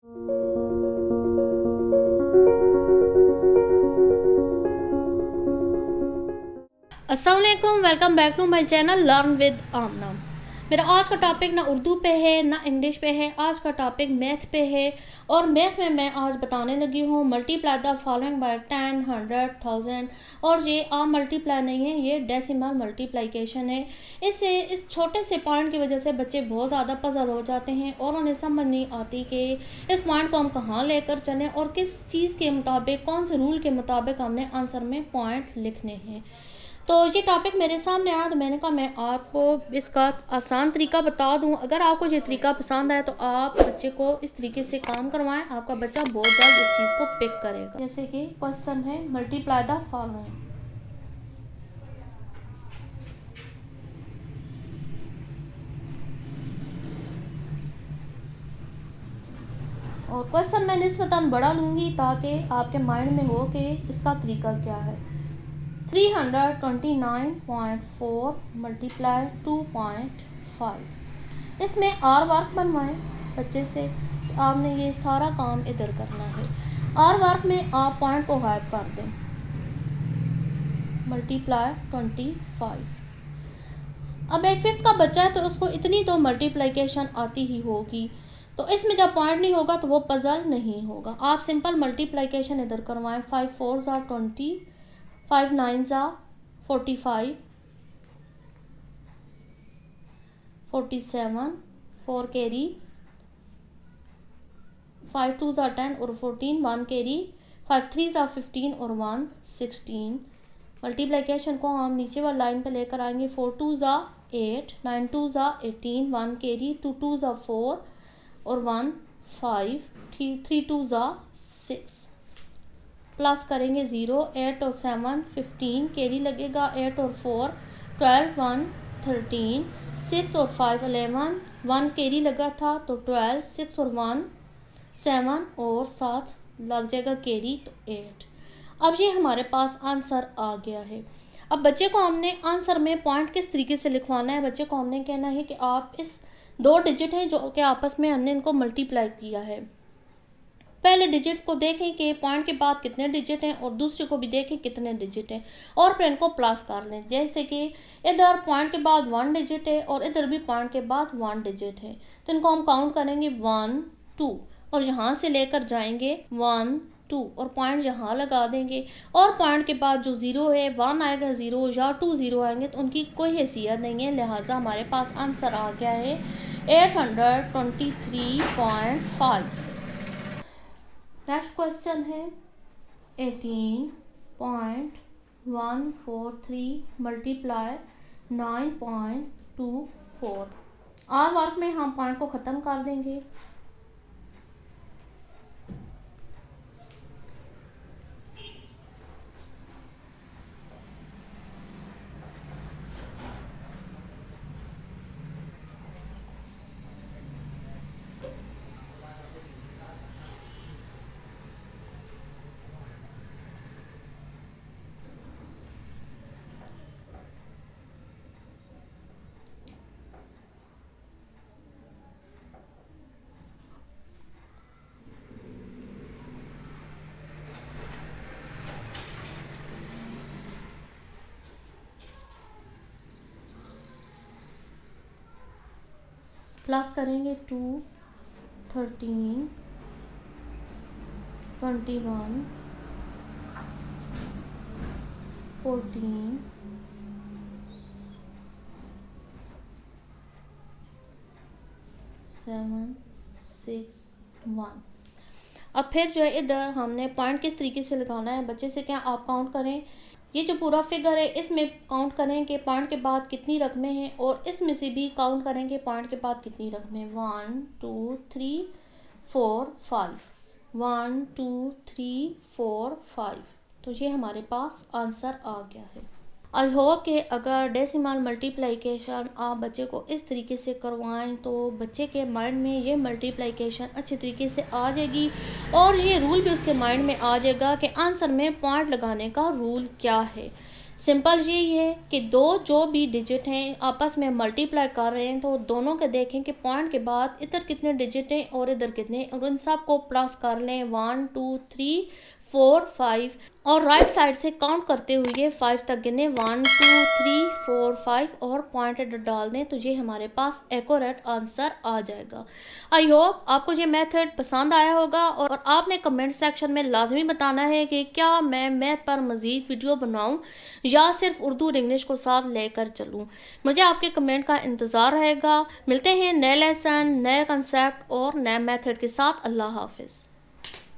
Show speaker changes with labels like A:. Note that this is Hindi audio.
A: अस्सलाम वालेकुम, welcome back to my channel learn with Amna. मेरा आज का टॉपिक ना उर्दू पे है ना इंग्लिश पे है, आज का टॉपिक मैथ पे है। और मैथ में मैं आज बताने लगी हूँ मल्टीप्लाई द फॉलोइंग बाय 10, 100, 1000। और ये आम मल्टीप्लाई नहीं है, ये डेसिमल मल्टीप्लिकेशन है। इस छोटे से पॉइंट की वजह से बच्चे बहुत ज़्यादा पजल हो जाते हैं और उन्हें समझ नहीं आती कि इस पॉइंट को हम कहाँ लेकर चलें और किस चीज़ के मुताबिक, कौन से रूल के मुताबिक हमने आंसर में पॉइंट लिखने हैं। तो ये टॉपिक मेरे सामने आया तो मैंने कहा मैं आपको इसका आसान तरीका बता दूं। अगर आपको ये तरीका पसंद आए तो आप बच्चे को इस तरीके से काम करवाएं, आपका बच्चा बहुत जल्द इस चीज़ को पिक करेगा। जैसे कि क्वेश्चन है मल्टीप्लाई द फॉलोइंग। और क्वेश्चन मैं निस्बतन बड़ा लूँगी ताकि आपके माइंड में हो कि इसका तरीका क्या है। 329.4 मल्टीप्लाई 2.5। इसमें आर वर्क बनवाएं बच्चे से। आपने ये सारा काम इधर करना है। आर वर्क में आप पॉइंट को गायब कर दें। मल्टीप्लाई 25। अब एक फिफ्थ का बच्चा है तो उसको इतनी तो मल्टीप्लिकेशन आती ही होगी, तो इसमें जब पॉइंट नहीं होगा तो वो पजल नहीं होगा। आप सिंपल मल्टीप्लिकेशन इधर करवाएं। 5 4 ज़ा 20, 5 9 ज़ा 45, 47, 4 कैरी, 5 2 ज़ा 10 और 14, 1 कैरी, 5 3 ज़ा 15 और 1 16। मल्टीप्लिकेशन को हम नीचे वाली लाइन पे लेकर आएंगे। 4 2 ज़ा 8, 9 2 ज़ा 18, 1 कैरी, 2 2 ज़ा 4 और 1 5, 3 2 ज़ा 6। प्लस करेंगे 0, 8 और 7 15, कैरी लगेगा 8 और 4 12, 1 13, 6 और 5 11, 1 कैरी लगा था तो 12, 6 और 1 7 और 7 लग जाएगा कैरी तो 8। अब ये हमारे पास आंसर आ गया है। अब बच्चे को हमने आंसर में पॉइंट किस तरीके से लिखवाना है। बच्चे को हमने कहना है कि आप इस दो डिजिट हैं जो कि आपस में हमने इनको मल्टीप्लाई किया है। पहले डिजिट को देखें कि पॉइंट के बाद कितने डिजिट हैं और दूसरे को भी देखें कितने डिजिट हैं और फिर इनको प्लस कर लें। जैसे कि इधर पॉइंट के बाद 1 डिजिट है और इधर भी पॉइंट के बाद 1 डिजिट है, तो इनको हम काउंट करेंगे 1 2 और यहाँ से लेकर जाएंगे 1 2 और पॉइंट यहाँ लगा देंगे। और पॉइंट के बाद जो 0 है 1 आएगा 0 या 2 0 आएंगे तो उनकी कोई हैसियत नहीं है। लिहाजा हमारे पास आंसर आ गया है 823.5। नेक्स्ट क्वेश्चन है 18.143 मल्टीप्लाई 9.24। आर वर्क में हम पॉइंट को ख़त्म कर देंगे। प्लस करेंगे 2 13 21 14 7 6 1। अब फिर जो है इधर हमने पॉइंट किस तरीके से लगाना है। बच्चे से क्या आप काउंट करें, ये जो पूरा फिगर है इसमें काउंट करें कि पॉइंट के बाद कितनी रकमें हैं और इसमें से भी काउंट करें कि पॉइंट के बाद कितनी रकमें। 1 2 3 4 5, 1 2 3 4 5। तो ये हमारे पास आंसर आ गया है। आई होप कि अगर डेसिमल मल्टीप्लिकेशन आप बच्चे को इस तरीके से करवाएं तो बच्चे के माइंड में ये मल्टीप्लिकेशन अच्छे तरीके से आ जाएगी और ये रूल भी उसके माइंड में आ जाएगा कि आंसर में पॉइंट लगाने का रूल क्या है। सिंपल यही है कि दो जो भी डिजिट हैं आपस में मल्टीप्लाई कर रहे हैं तो दोनों के देखें कि पॉइंट के बाद इधर कितने डिजिट हैं और इधर कितने, और उन सब को प्लस कर लें 1 2 3 4 5 और राइट साइड से काउंट करते हुए 5 तक गिने 1 2 3 4 5 और पॉइंट डाल दें तो ये हमारे पास एक्यूरेट आंसर आ जाएगा। आई होप आपको ये मेथड पसंद आया होगा और आपने कमेंट सेक्शन में लाजमी बताना है कि क्या मैं मैथ पर मज़ीद वीडियो बनाऊं या सिर्फ उर्दू और इंग्लिश को साथ लेकर चलूं। मुझे आपके कमेंट का इंतज़ार रहेगा। मिलते हैं नए लेसन, नए कंसेप्ट और नए मेथड के साथ। अल्लाह हाफिज़।